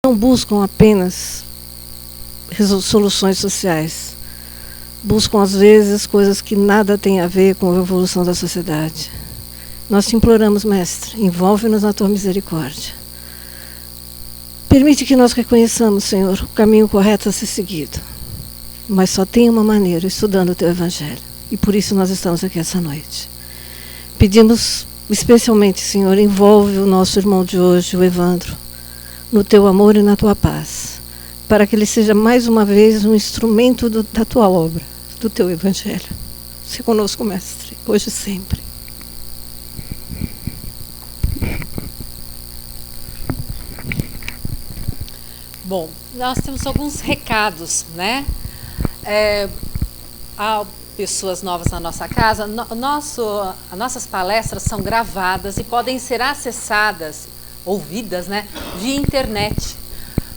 não buscam apenas soluções sociais. Buscam, às vezes, coisas que nada têm a ver com a evolução da sociedade. Nós te imploramos, Mestre, envolve-nos na tua misericórdia. Permite que nós reconheçamos, Senhor, o caminho correto a ser seguido. Mas só tem uma maneira, estudando o teu Evangelho. E por isso nós estamos aqui essa noite. Pedimos, especialmente, Senhor, envolve o nosso irmão de hoje, o Evandro, no teu amor e na tua paz, para que ele seja mais uma vez um instrumento da tua obra, do teu Evangelho. Se conosco, Mestre, hoje e sempre. Bom, nós temos alguns recados, né? Há pessoas novas na nossa casa. As nossas palestras são gravadas e podem ser acessadas, ouvidas, né, via internet.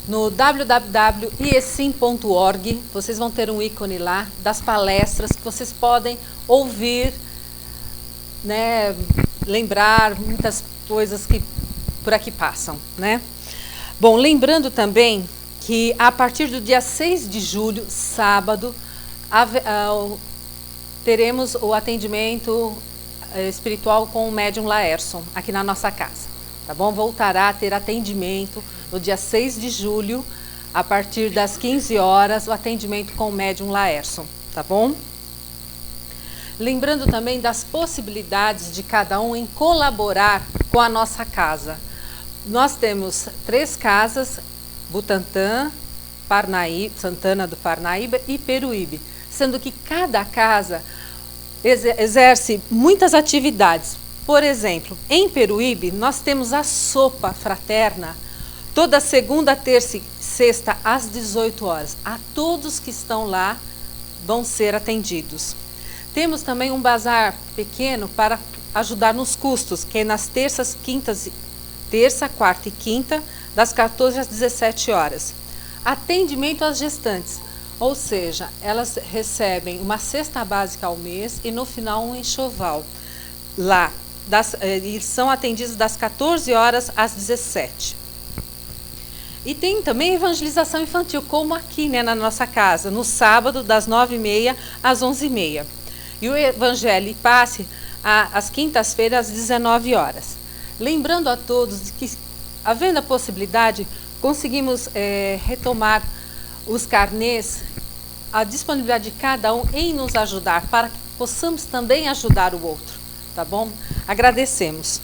No www.iesim.org, vocês vão ter um ícone lá das palestras que vocês podem ouvir, né, lembrar muitas coisas que por aqui passam, né? Bom, lembrando também que a partir do dia 6 de julho, sábado, teremos o atendimento espiritual com o médium Laerson, aqui na nossa casa, tá bom? Voltará a ter atendimento no dia 6 de julho, a partir das 15 horas, o atendimento com o médium Laerson, tá bom? Lembrando também das possibilidades de cada um em colaborar com a nossa casa. Nós temos 3 casas, Butantã, Santana do Parnaíba e Peruíbe, sendo que cada casa exerce muitas atividades. Por exemplo, em Peruíbe, nós temos a sopa fraterna, toda segunda, terça e sexta, às 18 horas. A todos que estão lá vão ser atendidos. Temos também um bazar pequeno para ajudar nos custos, que é nas terça, quarta e quinta, das 14 às 17 horas. Atendimento às gestantes, ou seja, elas recebem uma cesta básica ao mês e no final um enxoval. Lá, e são atendidos das 14 horas às 17. E tem também evangelização infantil, como aqui, né, na nossa casa, no sábado, das 9h30 às 11h30. E o Evangelho e Passe às quintas-feiras, às 19 horas. Lembrando a todos que, havendo a possibilidade, conseguimos retomar os carnês, a disponibilidade de cada um em nos ajudar, para que possamos também ajudar o outro, tá bom? Agradecemos.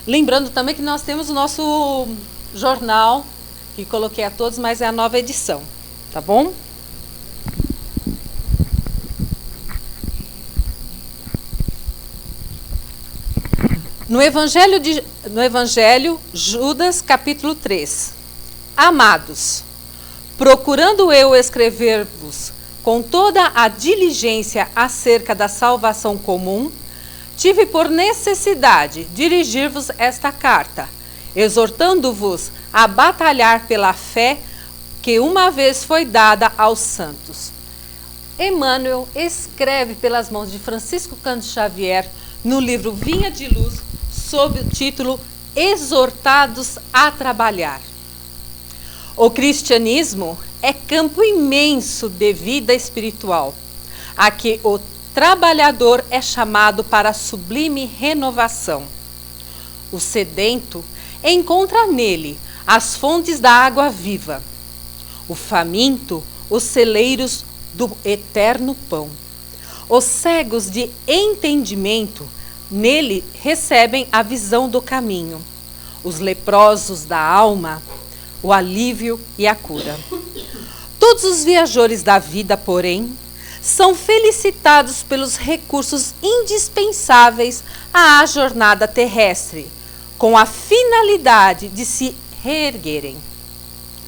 Lembrando também que nós temos o nosso jornal, que coloquei a todos, mas é a nova edição, tá bom? No Evangelho, Judas, capítulo 3. Amados, procurando eu escrever-vos com toda a diligência acerca da salvação comum, tive por necessidade dirigir-vos esta carta, exortando-vos a batalhar pela fé que uma vez foi dada aos santos. Emmanuel escreve pelas mãos de Francisco Cândido Xavier no livro Vinha de Luz, sob o título Exortados a Trabalhar. O cristianismo é campo imenso de vida espiritual, a que o trabalhador é chamado para a sublime renovação. O sedento encontra nele as fontes da água viva, o faminto, os celeiros do eterno pão. Os cegos de entendimento nele recebem a visão do caminho, os leprosos da alma, o alívio e a cura. Todos os viajores da vida, porém, são felicitados pelos recursos indispensáveis à jornada terrestre, com a finalidade de se reerguerem,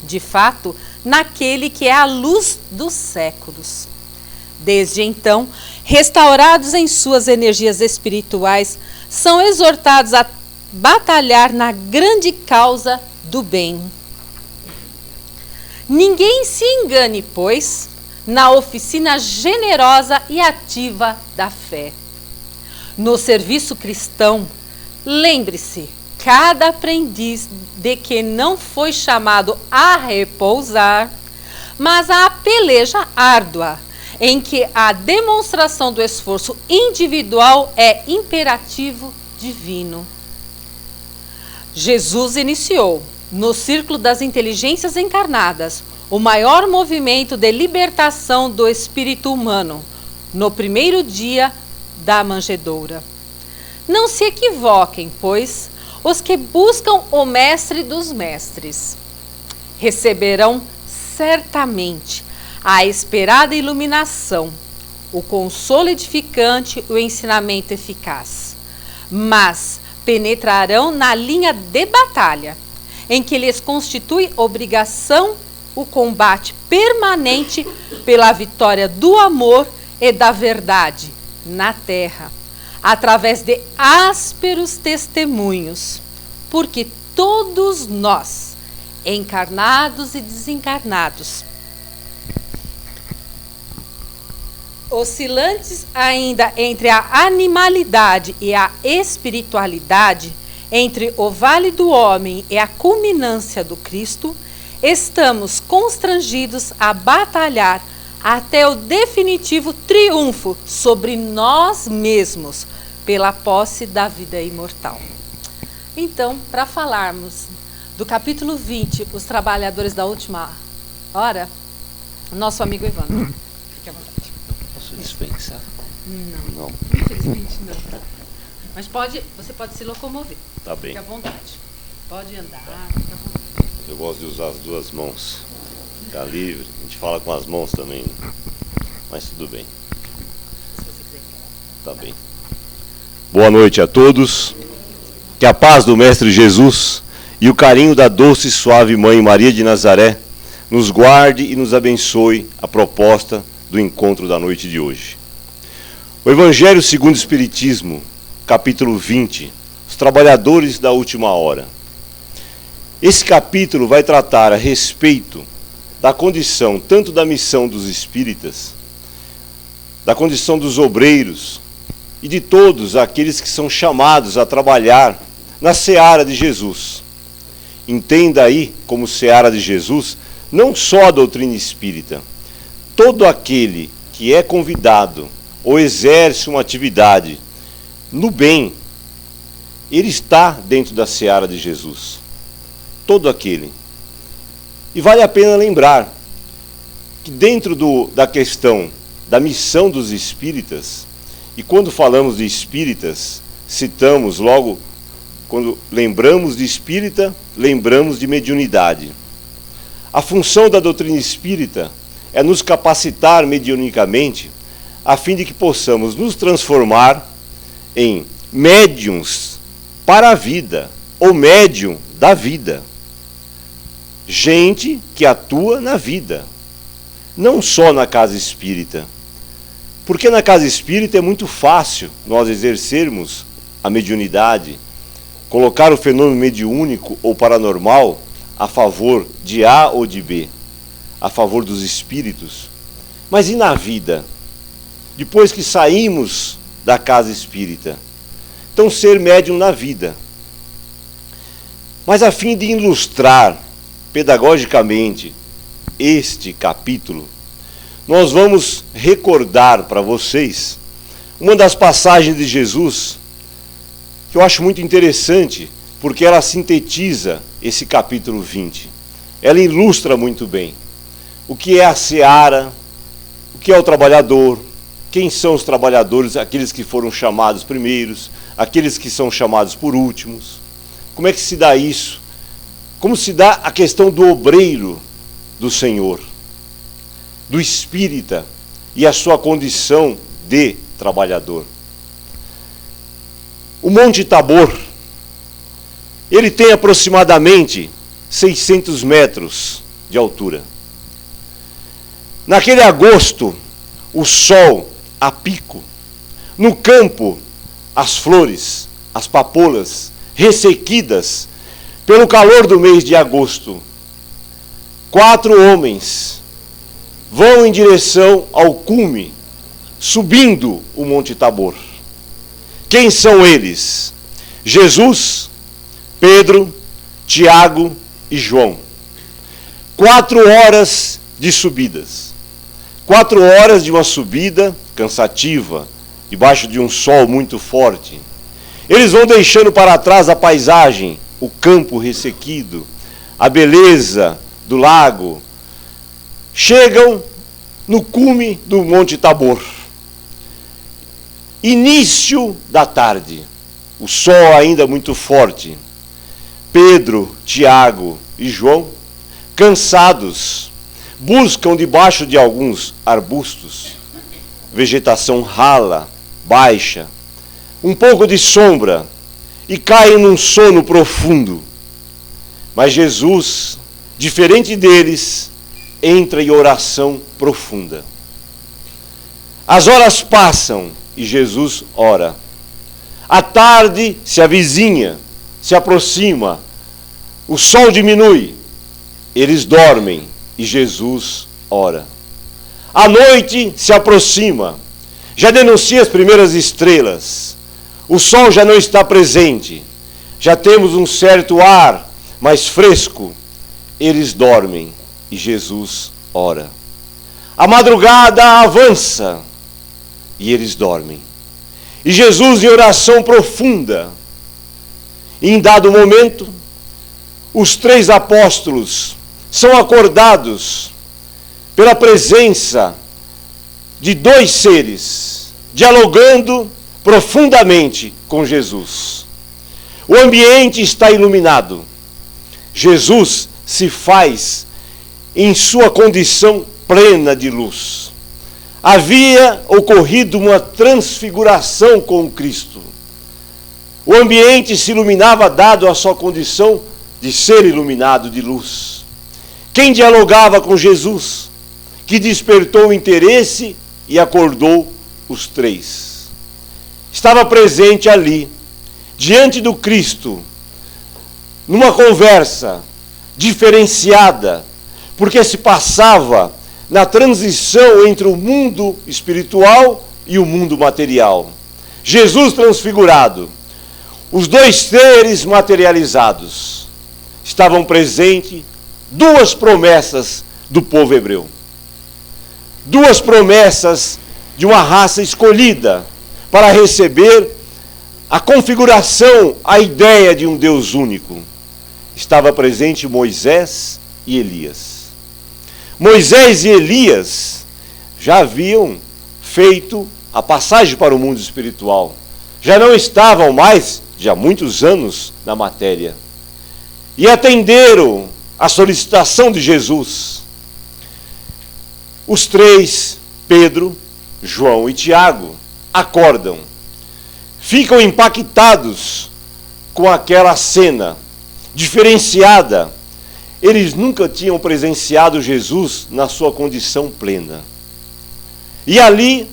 de fato, naquele que é a luz dos séculos. Desde então, restaurados em suas energias espirituais, são exortados a batalhar na grande causa do bem. Ninguém se engane, pois, na oficina generosa e ativa da fé. No serviço cristão, lembre-se, cada aprendiz de que não foi chamado a repousar, mas à peleja árdua, em que a demonstração do esforço individual é imperativo divino. Jesus iniciou, no círculo das inteligências encarnadas, o maior movimento de libertação do espírito humano, no primeiro dia da manjedoura. Não se equivoquem, pois, os que buscam o mestre dos mestres receberão certamente a esperada iluminação, o consolo edificante, o ensinamento eficaz. Mas penetrarão na linha de batalha, em que lhes constitui obrigação o combate permanente pela vitória do amor e da verdade na terra, através de ásperos testemunhos, porque todos nós, encarnados e desencarnados, oscilantes ainda entre a animalidade e a espiritualidade, entre o vale do homem e a culminância do Cristo, estamos constrangidos a batalhar até o definitivo triunfo sobre nós mesmos, pela posse da vida imortal. Então, para falarmos do capítulo 20, os trabalhadores da última hora, nosso amigo Evandro. Fique à vontade. Posso dispensar? Não. Infelizmente não. Mas você pode se locomover. Tá bem. Fique à vontade. Pode andar, fique à vontade. Eu gosto de usar as duas mãos. Ficar livre. A gente fala com as mãos também. Mas tudo bem. Se você quiser falar. Tá bem. Boa noite a todos. Que a paz do Mestre Jesus e o carinho da doce e suave Mãe Maria de Nazaré nos guarde e nos abençoe a proposta do encontro da noite de hoje. O Evangelho segundo o Espiritismo, capítulo 20, os trabalhadores da última hora. Esse capítulo vai tratar a respeito da condição, tanto da missão dos espíritas, da condição dos obreiros e de todos aqueles que são chamados a trabalhar na seara de Jesus. Entenda aí, como seara de Jesus, não só a doutrina espírita. Todo aquele que é convidado ou exerce uma atividade no bem, ele está dentro da seara de Jesus. Todo aquele. E vale a pena lembrar que dentro da questão da missão dos espíritas, e quando falamos de espíritas, citamos logo, quando lembramos de espírita, lembramos de mediunidade. A função da doutrina espírita é nos capacitar mediunicamente, a fim de que possamos nos transformar em médiuns para a vida, ou médium da vida. Gente que atua na vida, não só na casa espírita. Porque na casa espírita é muito fácil nós exercermos a mediunidade, colocar o fenômeno mediúnico ou paranormal a favor de A ou de B, a favor dos espíritos. Mas e na vida? Depois que saímos da casa espírita? Então, ser médium na vida. Mas a fim de ilustrar pedagogicamente este capítulo, nós vamos recordar para vocês uma das passagens de Jesus que eu acho muito interessante, porque ela sintetiza esse capítulo 20. Ela ilustra muito bem o que é a seara, o que é o trabalhador, quem são os trabalhadores, aqueles que foram chamados primeiros, aqueles que são chamados por últimos. Como é que se dá isso? Como se dá a questão do obreiro do Senhor, do espírita e a sua condição de trabalhador. O Monte Tabor, ele tem aproximadamente 600 metros de altura. Naquele agosto, o sol a pico. No campo, as flores, as papoulas, ressequidas pelo calor do mês de agosto. 4 homens vão em direção ao cume, subindo o Monte Tabor. Quem são eles? Jesus, Pedro, Tiago e João. 4 horas de subidas. 4 horas de uma subida cansativa, debaixo de um sol muito forte. Eles vão deixando para trás a paisagem, o campo ressequido, a beleza do lago. Chegam no cume do Monte Tabor. Início da tarde, o sol ainda muito forte. Pedro, Tiago e João, cansados, buscam debaixo de alguns arbustos, vegetação rala, baixa, um pouco de sombra, e caem num sono profundo. Mas Jesus, diferente deles, entra em oração profunda. As horas passam e Jesus ora. A tarde se avizinha, se aproxima, o sol diminui, eles dormem e Jesus ora. A noite se aproxima, já denuncia as primeiras estrelas, o sol já não está presente, já temos um certo ar mais fresco, eles dormem e Jesus ora. A madrugada avança e eles dormem. E Jesus, em oração profunda, em dado momento, os 3 apóstolos são acordados pela presença de 2 seres, dialogando profundamente com Jesus. O ambiente está iluminado. Jesus se faz em sua condição plena de luz. Havia ocorrido uma transfiguração com Cristo. O ambiente se iluminava dado a sua condição de ser iluminado de luz. Quem dialogava com Jesus, que despertou o interesse e acordou os 3. Estava presente ali, diante do Cristo, numa conversa diferenciada, porque se passava na transição entre o mundo espiritual e o mundo material. Jesus transfigurado, os 2 seres materializados, estavam presentes 2 promessas do povo hebreu. 2 promessas de uma raça escolhida para receber a configuração, a ideia de um Deus único. Estava presente Moisés e Elias. Moisés e Elias já haviam feito a passagem para o mundo espiritual. Já não estavam mais, já há muitos anos, na matéria. E atenderam a solicitação de Jesus. Os 3, Pedro, João e Tiago, acordam. Ficam impactados com aquela cena diferenciada. Eles nunca tinham presenciado Jesus na sua condição plena. E ali,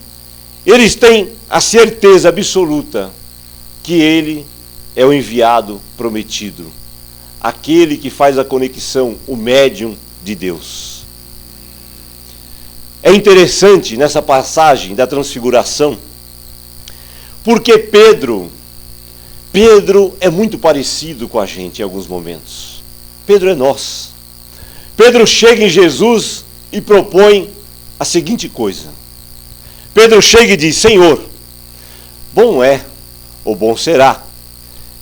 eles têm a certeza absoluta que ele é o enviado prometido. Aquele que faz a conexão, o médium de Deus. É interessante nessa passagem da transfiguração, porque Pedro é muito parecido com a gente em alguns momentos. Pedro é nós. Pedro chega em Jesus e propõe a seguinte coisa. Pedro chega e diz: Senhor, bom é, ou bom será,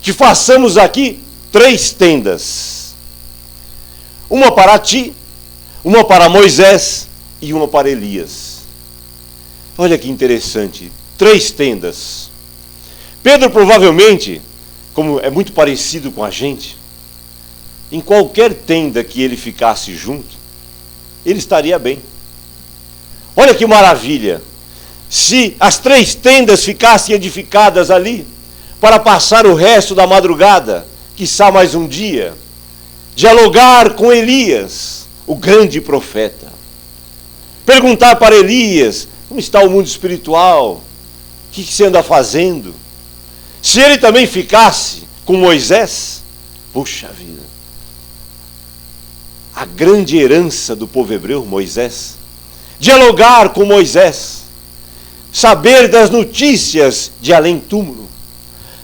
que façamos aqui 3 tendas. Uma para ti, uma para Moisés e uma para Elias. Olha que interessante, 3 tendas. Pedro provavelmente, como é muito parecido com a gente, em qualquer tenda que ele ficasse junto, ele estaria bem. Olha que maravilha! Se as 3 tendas ficassem edificadas ali, para passar o resto da madrugada, quiçá mais um dia, dialogar com Elias, o grande profeta. Perguntar para Elias, como está o mundo espiritual? O que você anda fazendo? Se ele também ficasse com Moisés, puxa vida, a grande herança do povo hebreu, Moisés. Dialogar com Moisés. Saber das notícias de além-túmulo.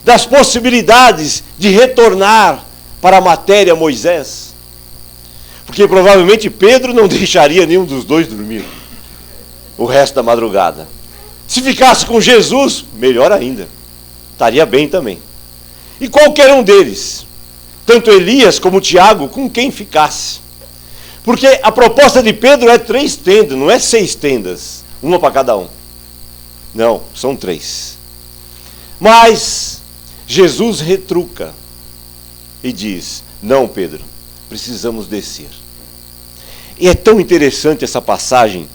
Das possibilidades de retornar para a matéria Moisés? Porque provavelmente Pedro não deixaria nenhum dos dois dormir o resto da madrugada. Se ficasse com Jesus, melhor ainda. Estaria bem também. E qualquer um deles, tanto Elias como Tiago, com quem ficasse. Porque a proposta de Pedro é 3 tendas, não é 6 tendas, uma para cada um. Não, são 3. Mas Jesus retruca e diz: não, Pedro, precisamos descer. E é tão interessante essa passagem,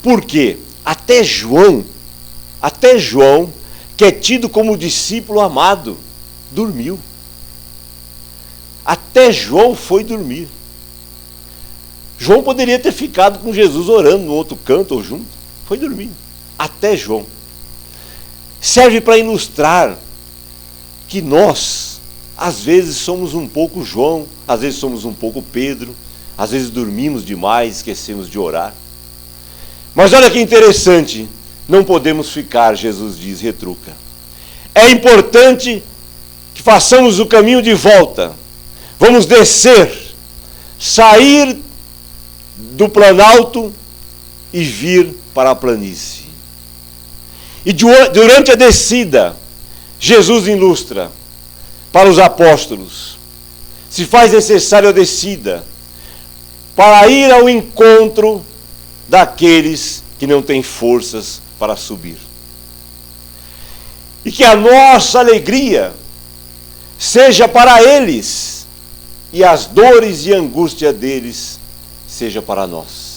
porque até João, que é tido como discípulo amado, dormiu. Até João foi dormir. João poderia ter ficado com Jesus orando no outro canto ou junto. Foi dormir. Até João. Serve para ilustrar que nós, às vezes, somos um pouco João, às vezes somos um pouco Pedro, às vezes dormimos demais, esquecemos de orar. Mas olha que interessante, não podemos ficar, Jesus diz, retruca. É importante que façamos o caminho de volta. Vamos descer, sair do planalto e vir para a planície. E durante a descida, Jesus ilustra para os apóstolos: se faz necessário a descida para ir ao encontro daqueles que não têm forças para subir. E que a nossa alegria seja para eles e as dores e angústia deles seja para nós.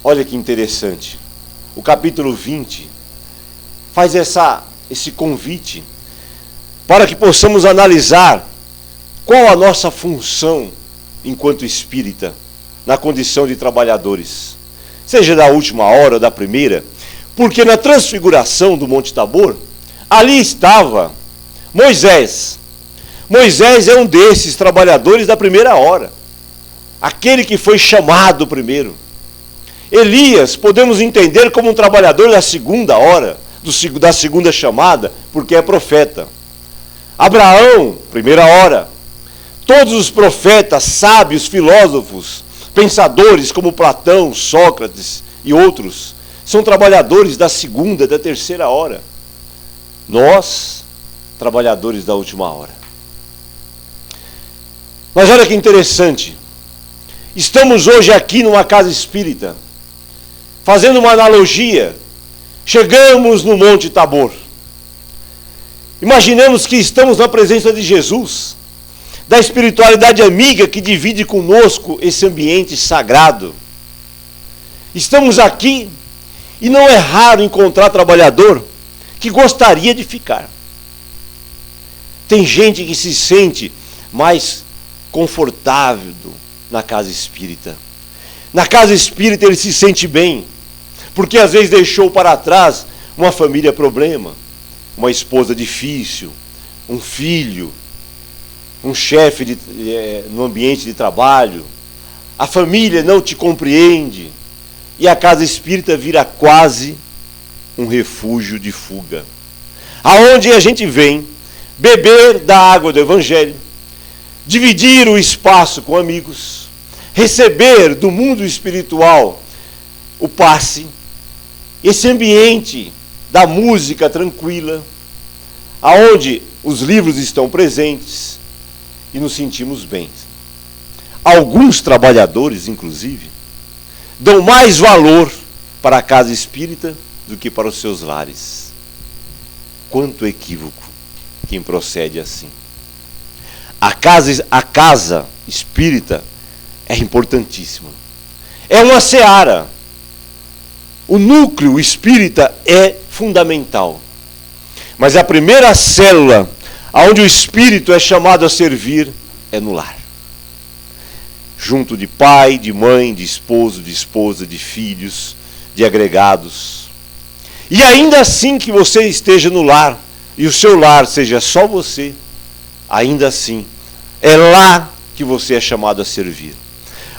Olha que interessante. O capítulo 20 faz esse convite para que possamos analisar qual a nossa função enquanto espírita na condição de trabalhadores, seja da última hora ou da primeira, porque na transfiguração do Monte Tabor, ali estava Moisés. Moisés é um desses trabalhadores da primeira hora, aquele que foi chamado primeiro. Elias, podemos entender como um trabalhador da segunda hora, da segunda chamada, porque é profeta. Abraão, primeira hora. Todos os profetas, sábios, filósofos, pensadores como Platão, Sócrates e outros, são trabalhadores da segunda, da terceira hora. Nós, trabalhadores da última hora. Mas olha que interessante. Estamos hoje aqui numa casa espírita, fazendo uma analogia. Chegamos no Monte Tabor. Imaginemos que estamos na presença de Jesus, da espiritualidade amiga que divide conosco esse ambiente sagrado. Estamos aqui e não é raro encontrar trabalhador que gostaria de ficar. Tem gente que se sente mais confortável na casa espírita. Na casa espírita ele se sente bem, porque às vezes deixou para trás uma família problema, uma esposa difícil, um filho, um chefe no ambiente de trabalho. A família não te compreende e a casa espírita vira quase um refúgio de fuga, aonde a gente vem beber da água do Evangelho, dividir o espaço com amigos, receber do mundo espiritual o passe, esse ambiente da música tranquila, aonde os livros estão presentes e nos sentimos bem. Alguns trabalhadores, inclusive, dão mais valor para a casa espírita do que para os seus lares. Quanto equívoco quem procede assim. A casa espírita é importantíssima. É uma seara. O núcleo espírita é fundamental. Mas a primeira célula onde o espírito é chamado a servir é no lar. Junto de pai, de mãe, de esposo, de esposa, de filhos, de agregados. E ainda assim que você esteja no lar, e o seu lar seja só você, ainda assim, é lá que você é chamado a servir.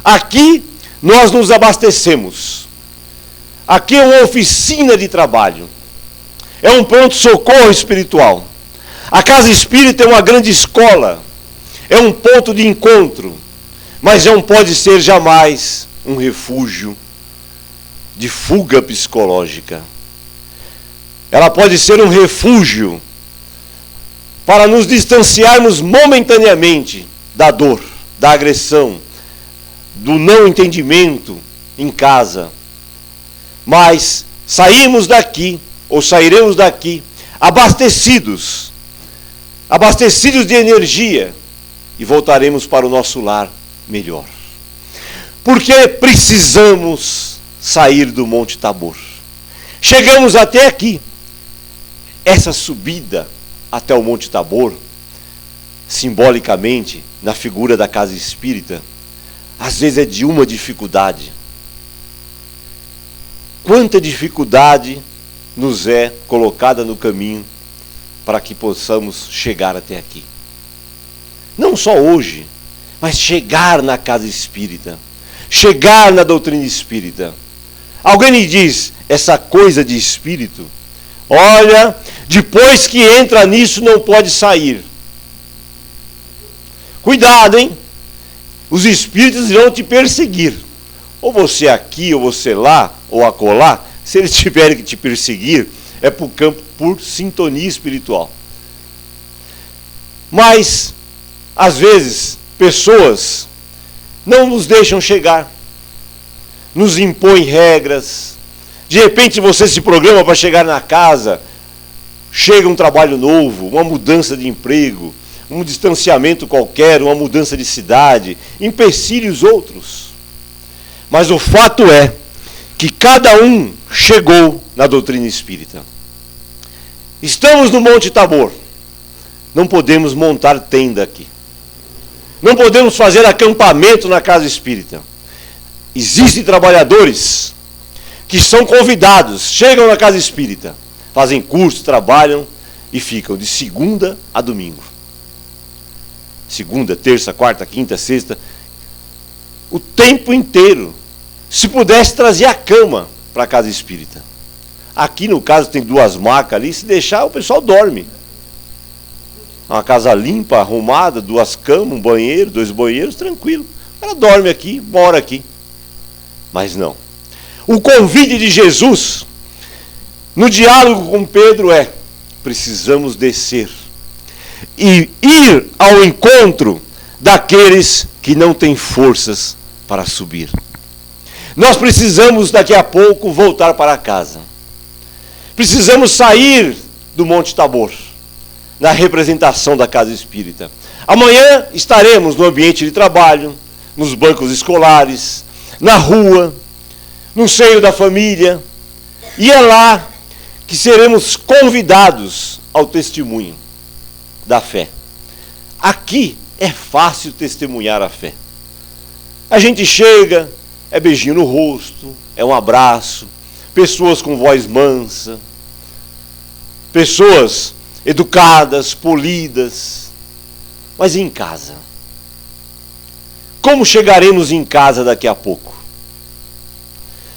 Aqui nós nos abastecemos. Aqui é uma oficina de trabalho. É um pronto-socorro espiritual. A casa espírita é uma grande escola, é um ponto de encontro, mas não pode ser jamais um refúgio de fuga psicológica. Ela pode ser um refúgio para nos distanciarmos momentaneamente da dor, da agressão, do não entendimento em casa. Mas sairmos daqui, ou sairemos daqui, abastecidos de energia, e voltaremos para o nosso lar melhor. Porque precisamos sair do Monte Tabor. Chegamos até aqui. Essa subida até o Monte Tabor, simbolicamente, na figura da casa espírita, às vezes é de uma dificuldade. Quanta dificuldade nos é colocada no caminho para que possamos chegar até aqui. Não só hoje, mas chegar na casa espírita, chegar na doutrina espírita. Alguém me diz, essa coisa de espírito, olha, depois que entra nisso não pode sair. Cuidado, hein? Os espíritos irão te perseguir. Ou você aqui, ou você lá, ou acolá. Se eles tiverem que te perseguir, é para o campo por sintonia espiritual. Mas, às vezes, pessoas não nos deixam chegar, nos impõem regras. De repente você se programa para chegar na casa, chega um trabalho novo, uma mudança de emprego, um distanciamento qualquer, uma mudança de cidade, empecilhos outros. Mas o fato é que cada um chegou na doutrina espírita. Estamos no Monte Tabor. Não podemos montar tenda aqui. Não podemos fazer acampamento na casa espírita. Existem trabalhadores que são convidados, chegam na casa espírita, fazem curso, trabalham e ficam de segunda a domingo. Segunda, terça, quarta, quinta, sexta, o tempo inteiro. Se pudesse trazer a cama para a casa espírita. Aqui no caso tem 2 macas ali, se deixar o pessoal dorme. Uma casa limpa, arrumada, 2 camas, um banheiro, 2 banheiros, tranquilo. O cara dorme aqui, mora aqui. Mas não. O convite de Jesus, no diálogo com Pedro é, precisamos descer e ir ao encontro daqueles que não têm forças para subir. Nós precisamos daqui a pouco voltar para casa. Precisamos sair do Monte Tabor, na representação da casa espírita. Amanhã estaremos no ambiente de trabalho, nos bancos escolares, na rua, no seio da família, e é lá que seremos convidados ao testemunho da fé. Aqui é fácil testemunhar a fé. A gente chega, é beijinho no rosto, é um abraço, pessoas com voz mansa, pessoas educadas, polidas, mas em casa. Como chegaremos em casa daqui a pouco?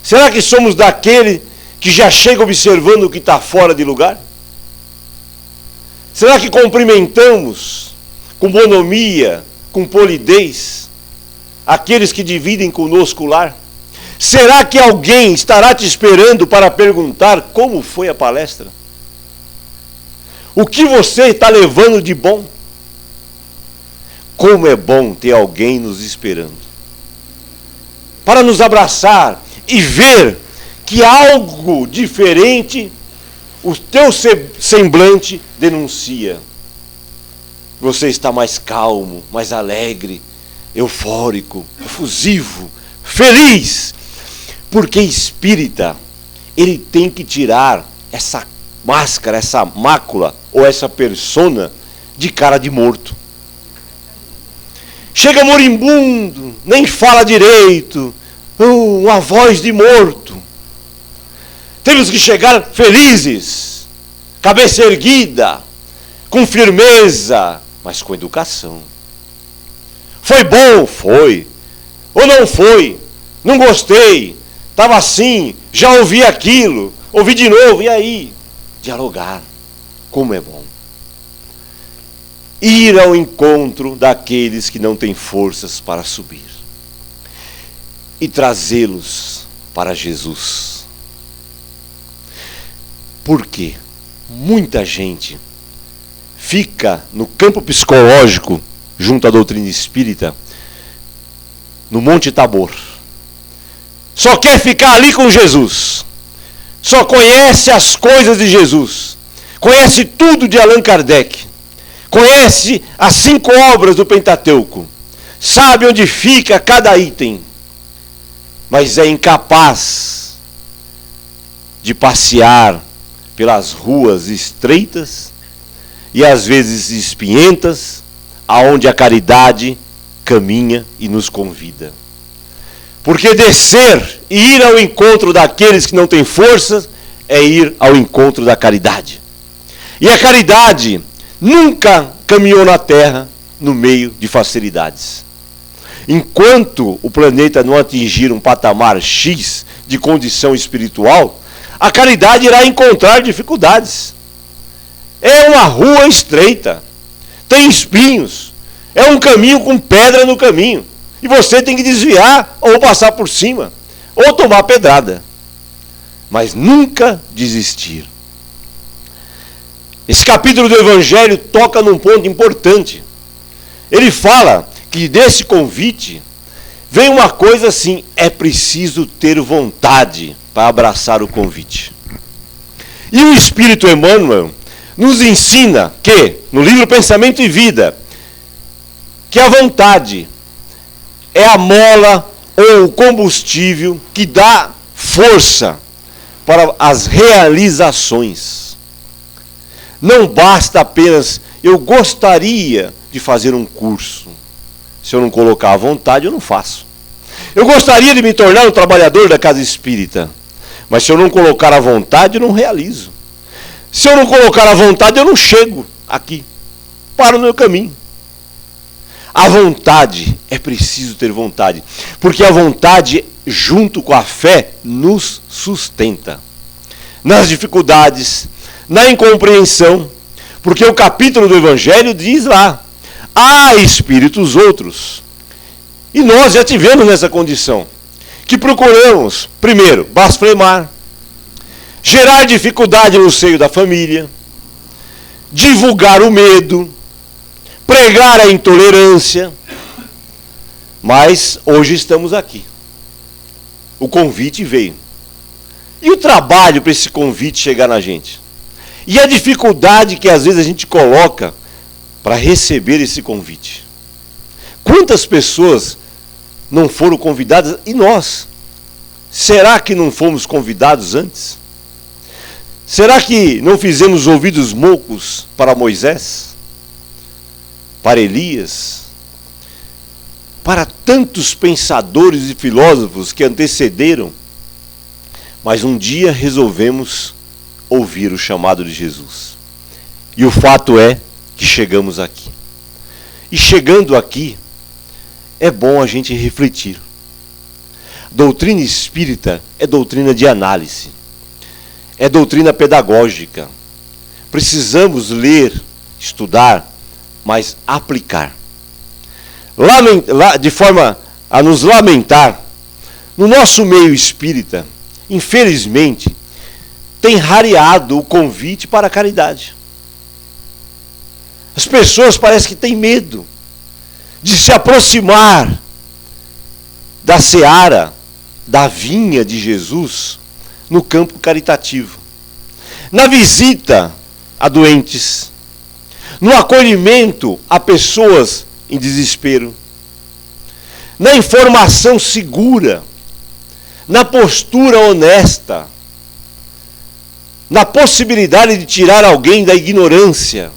Será que somos daquele que já chega observando o que está fora de lugar? Será que cumprimentamos com bonomia, com polidez, aqueles que dividem conosco o lar? Será que alguém estará te esperando para perguntar como foi a palestra? O que você está levando de bom? Como é bom ter alguém nos esperando, para nos abraçar e ver que algo diferente o teu semblante denuncia. Você está mais calmo, mais alegre, eufórico, efusivo, feliz, porque espírita, ele tem que tirar essa máscara, essa mácula ou essa persona de cara de morto. Chega moribundo, nem fala direito, uma voz de morto. Temos que chegar felizes, cabeça erguida, com firmeza, mas com educação. Foi bom? Foi. Ou não foi? Não gostei. Estava assim, já ouvi aquilo, ouvi de novo, e aí? Dialogar. Como é bom. ir ao encontro daqueles que não têm forças para subir e trazê-los para Jesus. Por quê? Muita gente fica no campo psicológico, junto à doutrina espírita, no Monte Tabor. Só quer ficar ali com Jesus. Só conhece as coisas de Jesus. Conhece tudo de Allan Kardec. Conhece as 5 obras do Pentateuco. Sabe onde fica cada item. Mas é incapaz de passear pelas ruas estreitas e às vezes espinhentas, aonde a caridade caminha e nos convida. Porque descer e ir ao encontro daqueles que não têm força é ir ao encontro da caridade. E a caridade nunca caminhou na Terra no meio de facilidades. Enquanto o planeta não atingir um patamar X de condição espiritual, a caridade irá encontrar dificuldades. É uma rua estreita, tem espinhos, é um caminho com pedra no caminho. E você tem que desviar, ou passar por cima, ou tomar pedrada. Mas nunca desistir. Esse capítulo do Evangelho toca num ponto importante. Ele fala que desse convite vem uma coisa assim: é preciso ter vontade para abraçar o convite. E o Espírito Emmanuel nos ensina que, no livro Pensamento e Vida, que a vontade é a mola ou o combustível que dá força para as realizações. Não basta apenas, eu gostaria de fazer um curso. Se eu não colocar a vontade, eu não faço. Eu gostaria de me tornar um trabalhador da casa espírita. Mas se eu não colocar a vontade, eu não realizo. Se eu não colocar a vontade, eu não chego aqui. Paro no meu caminho. A vontade, é preciso ter vontade. Porque a vontade, junto com a fé, nos sustenta. Nas dificuldades, na incompreensão. Porque o capítulo do Evangelho diz lá: há espíritos outros. E nós já tivemos nessa condição. Que procuramos, primeiro, blasfemar, gerar dificuldade no seio da família, divulgar o medo, pregar a intolerância. Mas hoje estamos aqui. O convite veio. E o trabalho para esse convite chegar na gente? E a dificuldade que às vezes a gente coloca para receber esse convite? Quantas pessoas não foram convidadas? E nós? Será que não fomos convidados antes? Será que não fizemos ouvidos moucos para Moisés? Para Elias? Para tantos pensadores e filósofos que antecederam? Mas um dia resolvemos ouvir o chamado de Jesus. E o fato é que chegamos aqui. E chegando aqui, é bom a gente refletir. Doutrina espírita é doutrina de análise. É doutrina pedagógica. Precisamos ler, estudar, mas aplicar. De forma a nos lamentar, no nosso meio espírita, infelizmente, tem rareado o convite para a caridade. As pessoas parecem que têm medo de se aproximar da seara, da vinha de Jesus, no campo caritativo. Na visita a doentes, no acolhimento a pessoas em desespero, na informação segura, na postura honesta, na possibilidade de tirar alguém da ignorância,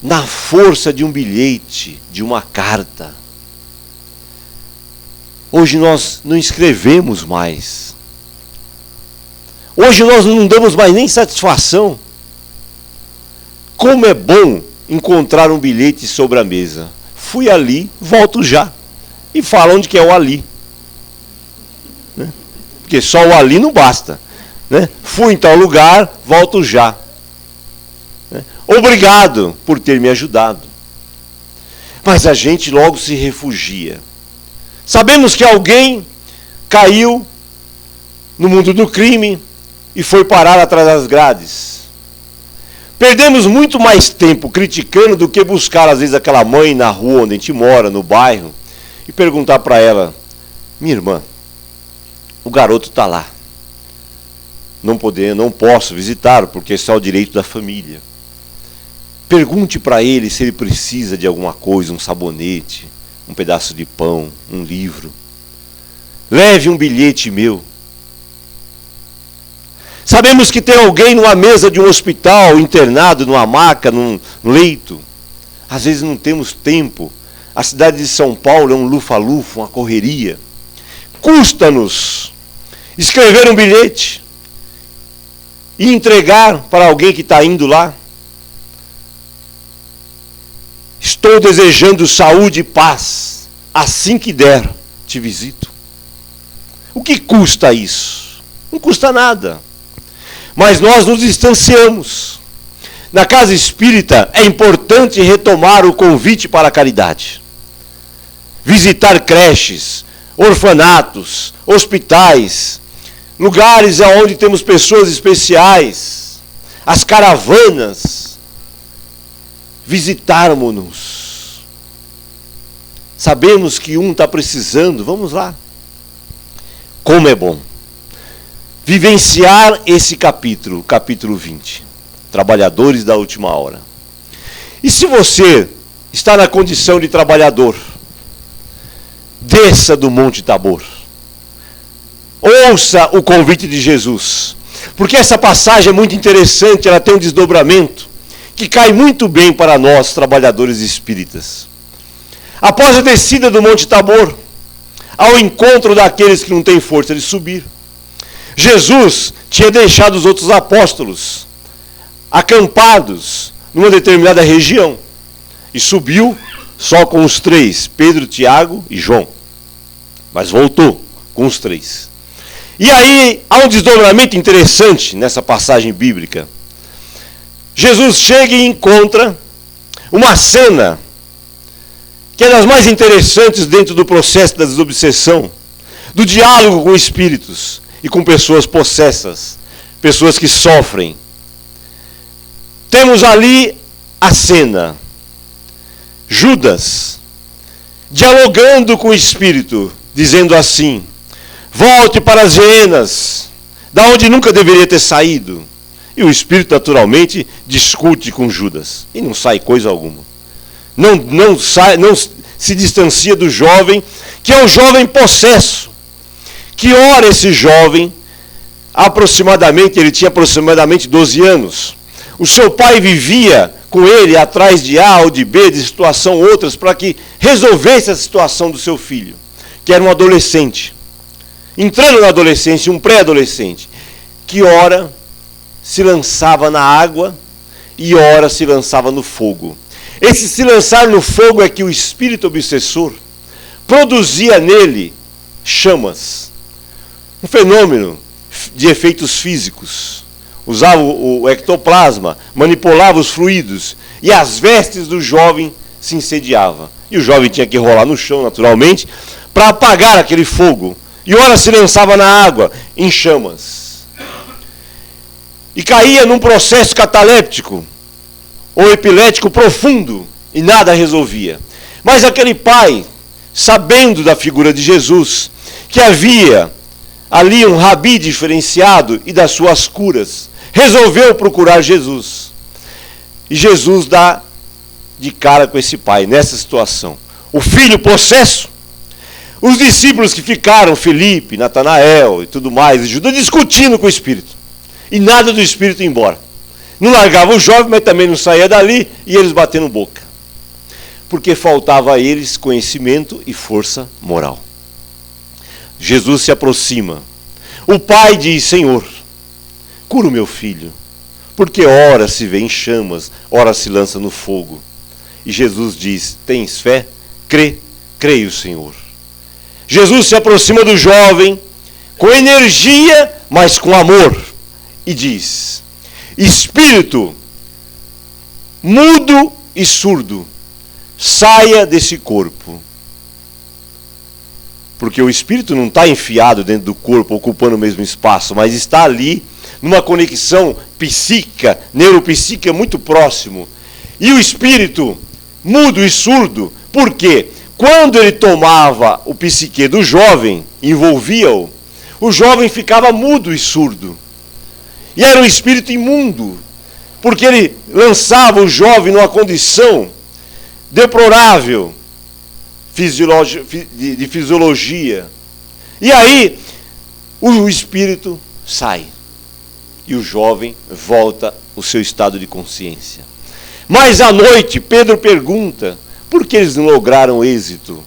na força de um bilhete, de uma carta. Hoje nós não escrevemos mais. Hoje nós não damos mais nem satisfação. Como é bom encontrar um bilhete sobre a mesa. Fui ali, volto já. E fala onde que é o ali. Né? Porque só o ali não basta. Né? Fui em tal lugar, volto já. Né? obrigado por ter me ajudado. Mas a gente logo se refugia. Sabemos que alguém caiu no mundo do crime e foi parar atrás das grades. Perdemos muito mais tempo criticando do que buscar, às vezes, aquela mãe na rua onde a gente mora, no bairro, e perguntar para ela: minha irmã, o garoto está lá. Não posso visitá-lo, porque esse é o direito da família. Pergunte para ele se ele precisa de alguma coisa, um sabonete, um pedaço de pão, um livro. Leve um bilhete meu. Sabemos que tem alguém numa mesa de um hospital, internado, numa maca, num leito. Às vezes não temos tempo. A cidade de São Paulo é um lufa-lufa, uma correria. Custa-nos escrever um bilhete e entregar para alguém que está indo lá. Estou desejando saúde e paz. Assim que der, te visito. O que custa isso? Não custa nada. Mas nós nos distanciamos. Na casa espírita é importante retomar o convite para a caridade. Visitar creches, orfanatos, hospitais, lugares onde temos pessoas especiais, as caravanas. Visitarmos-nos. Sabemos que um está precisando, vamos lá. Como é bom vivenciar esse capítulo, capítulo 20. Trabalhadores da última hora. E se você está na condição de trabalhador, desça do Monte Tabor. Ouça o convite de Jesus. Porque essa passagem é muito interessante, ela tem um desdobramento que cai muito bem para nós, trabalhadores espíritas. Após a descida do Monte Tabor, ao encontro daqueles que não têm força de subir, Jesus tinha deixado os outros apóstolos acampados numa determinada região e subiu só com os 3, Pedro, Tiago e João. Mas voltou com os 3. E aí há um desdobramento interessante nessa passagem bíblica. Jesus chega e encontra uma cena que é das mais interessantes dentro do processo da desobsessão, do diálogo com espíritos e com pessoas possessas, pessoas que sofrem. Temos ali a cena, Judas dialogando com o espírito, dizendo assim: volte para as hienas, da onde nunca deveria ter saído. E o espírito naturalmente discute com Judas e não sai coisa alguma. Não se distancia do jovem, que é um jovem possesso. Que ora esse jovem, ele tinha aproximadamente 12 anos. O seu pai vivia com ele atrás de A ou de B, de situação outras, para que resolvesse a situação do seu filho, que era um adolescente. Entrando na adolescência, um pré-adolescente, que ora se lançava na água e ora se lançava no fogo. Esse se lançar no fogo é que o espírito obsessor produzia nele chamas. Um fenômeno de efeitos físicos. Usava o ectoplasma, manipulava os fluidos e as vestes do jovem se incendiavam. E o jovem tinha que rolar no chão, naturalmente, para apagar aquele fogo. E ora se lançava na água, em chamas. E caía num processo cataléptico ou epilético profundo e nada resolvia. Mas aquele pai, sabendo da figura de Jesus, que havia ali um rabi diferenciado e das suas curas, resolveu procurar Jesus. E Jesus dá de cara com esse pai, nessa situação. O filho possesso, os discípulos que ficaram, Felipe, Natanael e tudo mais, e Judas, discutindo com o espírito. E nada do espírito ir embora. Não largava o jovem, mas também não saía dali, e eles batendo boca. Porque faltava a eles conhecimento e força moral. Jesus se aproxima. O pai diz: Senhor, cura o meu filho, porque ora se vê em chamas, ora se lança no fogo. E Jesus diz: tens fé? Creio, Senhor. Jesus se aproxima do jovem com energia, mas com amor, e diz: Espírito, mudo e surdo, saia desse corpo. Porque o espírito não está enfiado dentro do corpo, ocupando o mesmo espaço, mas está ali, numa conexão psíquica, neuropsíquica muito próximo. E o espírito, mudo e surdo, por quê? Quando ele tomava o psique do jovem, envolvia-o, o jovem ficava mudo e surdo. E era um espírito imundo, porque ele lançava o jovem numa condição deplorável de fisiologia. E aí, o espírito sai. E o jovem volta ao seu estado de consciência. Mas à noite, Pedro pergunta, por que eles não lograram êxito?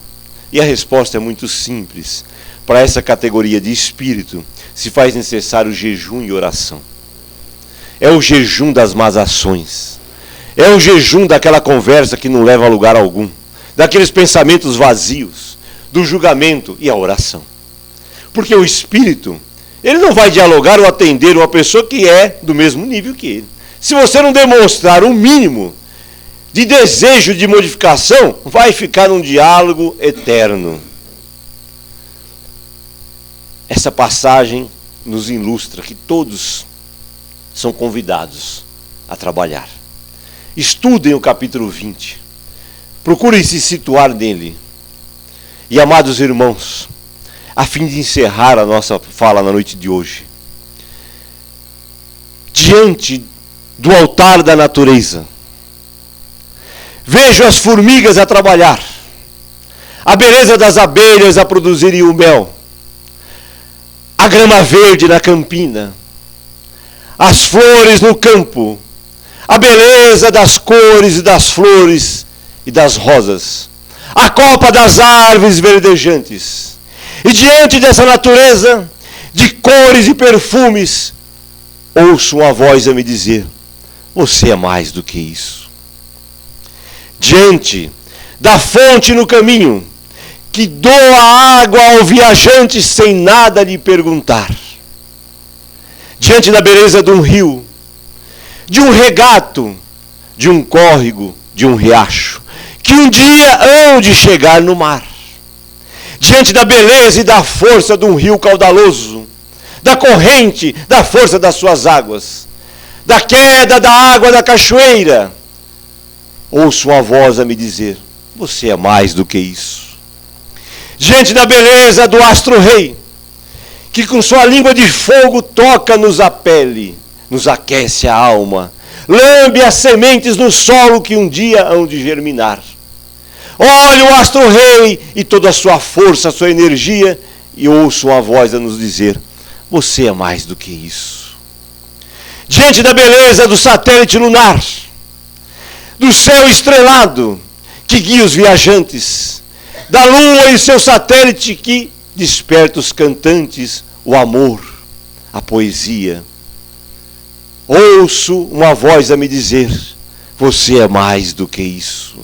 E a resposta é muito simples. Para essa categoria de espírito, se faz necessário jejum e oração. É o jejum das más ações. É o jejum daquela conversa que não leva a lugar algum. Daqueles pensamentos vazios, do julgamento e a oração. Porque o espírito, ele não vai dialogar ou atender uma pessoa que é do mesmo nível que ele. Se você não demonstrar um mínimo de desejo de modificação, vai ficar num diálogo eterno. Essa passagem nos ilustra que todos são convidados a trabalhar. Estudem o capítulo 20. Procurem se situar nele. E, amados irmãos, a fim de encerrar a nossa fala na noite de hoje, diante do altar da natureza, vejo as formigas a trabalhar, a beleza das abelhas a produzirem o mel, a grama verde na campina, as flores no campo, a beleza das cores e das flores e das rosas, a copa das árvores verdejantes. E diante dessa natureza de cores e perfumes, ouço uma voz a me dizer: você é mais do que isso. Diante da fonte no caminho, que doa água ao viajante sem nada lhe perguntar. Diante da beleza de um rio, de um regato, de um córrego, de um riacho, que um dia hão de chegar no mar. Diante da beleza e da força de um rio caudaloso, da corrente, da força das suas águas, da queda da água da cachoeira, ouço uma voz a me dizer: você é mais do que isso. Diante da beleza do astro-rei, que com sua língua de fogo toca-nos a pele, nos aquece a alma, lambe as sementes no solo que um dia hão de germinar. Olho o astro-rei e toda a sua força, a sua energia, e ouço uma voz a nos dizer: você é mais do que isso. Diante da beleza do satélite lunar, do céu estrelado que guia os viajantes, da lua e seu satélite que desperta os cantantes, o amor, a poesia, ouço uma voz a me dizer: você é mais do que isso.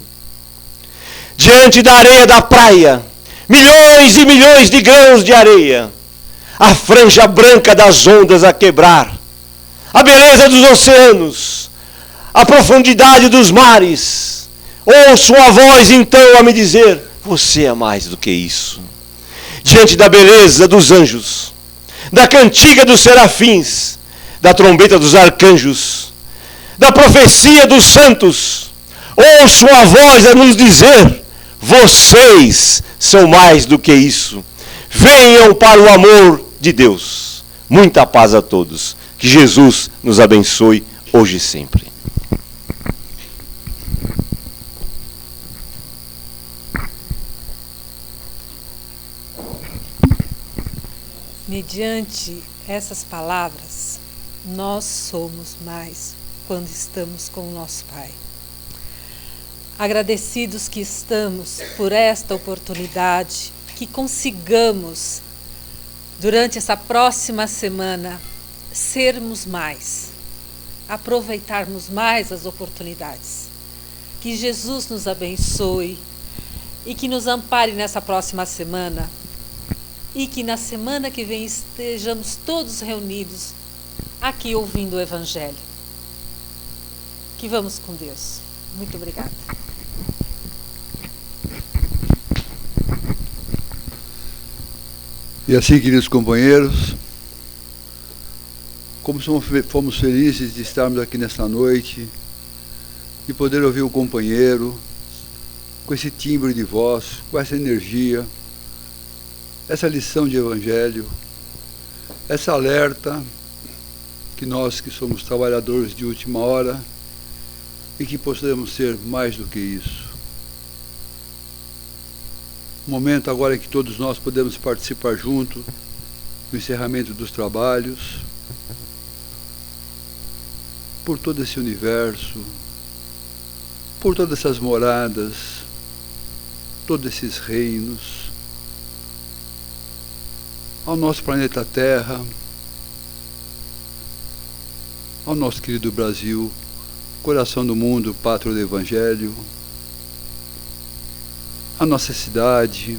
Diante da areia da praia, milhões e milhões de grãos de areia, a franja branca das ondas a quebrar, a beleza dos oceanos, a profundidade dos mares, ouço uma voz então a me dizer: você é mais do que isso. Diante da beleza dos anjos, da cantiga dos serafins, da trombeta dos arcanjos, da profecia dos santos, ouço uma voz a nos dizer: vocês são mais do que isso. Venham para o amor de Deus. Muita paz a todos. Que Jesus nos abençoe hoje e sempre. Mediante essas palavras, nós somos mais quando estamos com o nosso Pai. Agradecidos que estamos por esta oportunidade, que consigamos, durante essa próxima semana, sermos mais, aproveitarmos mais as oportunidades. Que Jesus nos abençoe e que nos ampare nessa próxima semana. E que na semana que vem estejamos todos reunidos aqui ouvindo o Evangelho. Que vamos com Deus. Muito obrigada. E assim, queridos companheiros, como fomos felizes de estarmos aqui nesta noite e poder ouvir o companheiro com esse timbre de voz, com essa energia, essa lição de evangelho, essa alerta que nós que somos trabalhadores de última hora e que possamos ser mais do que isso. O momento agora em que todos nós podemos participar junto no encerramento dos trabalhos, por todo esse universo, por todas essas moradas, todos esses reinos, ao nosso planeta Terra, ao nosso querido Brasil, coração do mundo, pátria do Evangelho, a nossa cidade,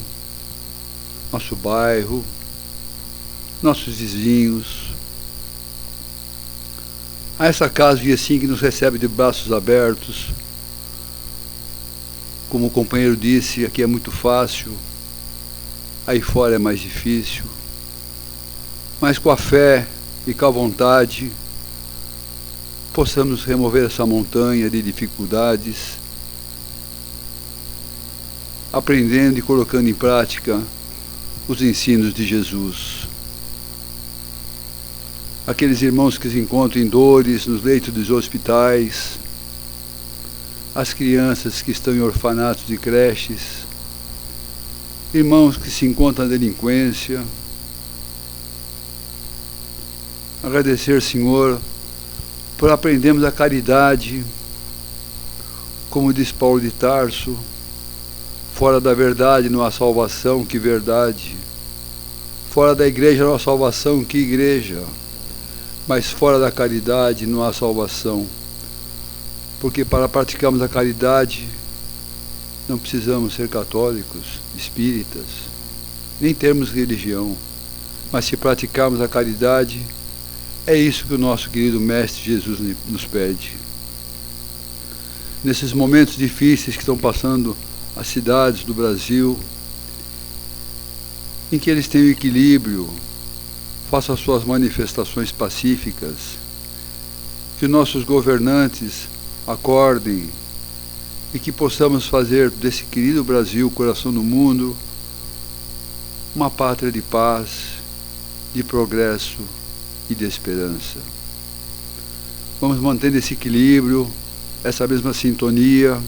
nosso bairro, nossos vizinhos, a essa casa e assim que nos recebe de braços abertos. Como o companheiro disse, aqui é muito fácil, aí fora é mais difícil, mas com a fé e com a vontade possamos remover essa montanha de dificuldades, aprendendo e colocando em prática os ensinos de Jesus. Aqueles irmãos que se encontram em dores nos leitos dos hospitais, as crianças que estão em orfanatos e creches, irmãos que se encontram na delinquência. Agradecer, Senhor, por aprendermos a caridade, como diz Paulo de Tarso, fora da verdade não há salvação, que verdade. Fora da igreja não há salvação, que igreja. Mas fora da caridade não há salvação. Porque para praticarmos a caridade, não precisamos ser católicos, espíritas, nem termos religião. Mas se praticarmos a caridade, é isso que o nosso querido Mestre Jesus nos pede. Nesses momentos difíceis que estão passando as cidades do Brasil, em que eles têm o equilíbrio, façam as suas manifestações pacíficas, que nossos governantes acordem e que possamos fazer desse querido Brasil, coração do mundo, uma pátria de paz, de progresso e de esperança. Vamos mantendo esse equilíbrio, essa mesma sintonia.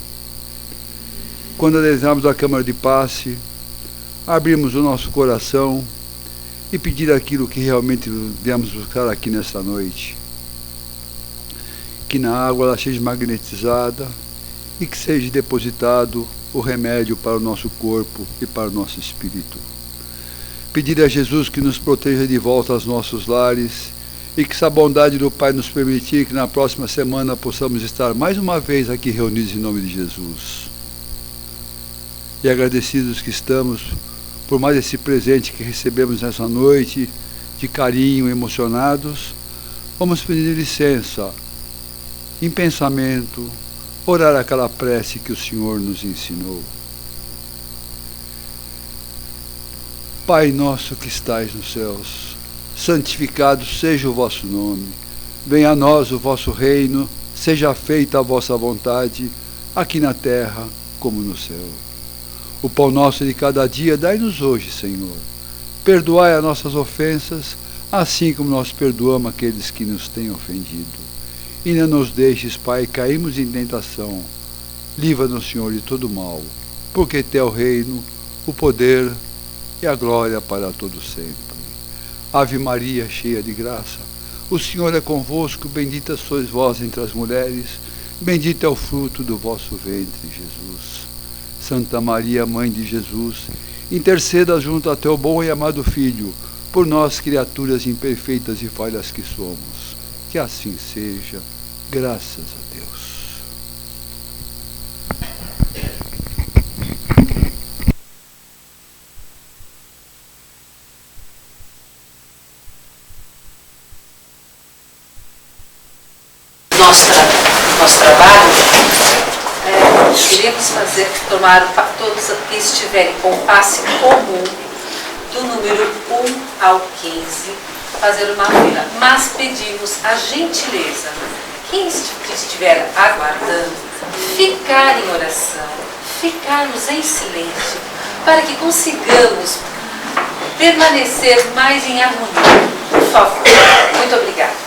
Quando adentrarmos a Câmara de Passe, abrirmos o nosso coração e pedir aquilo que realmente viemos buscar aqui nesta noite. Que na água ela seja magnetizada e que seja depositado o remédio para o nosso corpo e para o nosso espírito. Pedir a Jesus que nos proteja de volta aos nossos lares e que, se a bondade do Pai nos permitir, que na próxima semana possamos estar mais uma vez aqui reunidos em nome de Jesus. E agradecidos que estamos por mais esse presente que recebemos nessa noite, de carinho, emocionados, vamos pedir licença, em pensamento, orar aquela prece que o Senhor nos ensinou. Pai nosso que estais nos céus, santificado seja o vosso nome. Venha a nós o vosso reino, seja feita a vossa vontade, aqui na terra como no céu. O pão nosso de cada dia dai-nos hoje, Senhor. Perdoai as nossas ofensas, assim como nós perdoamos aqueles que nos têm ofendido. E não nos deixes, Pai, cairmos em tentação. Livra-nos, Senhor, de todo mal, porque teu é o reino, o poder e a glória para todo sempre. Ave Maria, cheia de graça, o Senhor é convosco, bendita sois vós entre as mulheres, bendito é o fruto do vosso ventre, Jesus. Santa Maria, Mãe de Jesus, interceda junto a teu bom e amado Filho, por nós, criaturas imperfeitas e falhas que somos. Que assim seja, graças a Deus. Nosso trabalho Podemos tomar todos que estiverem com o passe comum, do número 1 ao 15, fazer uma fila. Mas pedimos a gentileza, quem estiver aguardando, ficar em oração, ficarmos em silêncio, para que consigamos permanecer mais em harmonia. Por favor. Muito obrigada.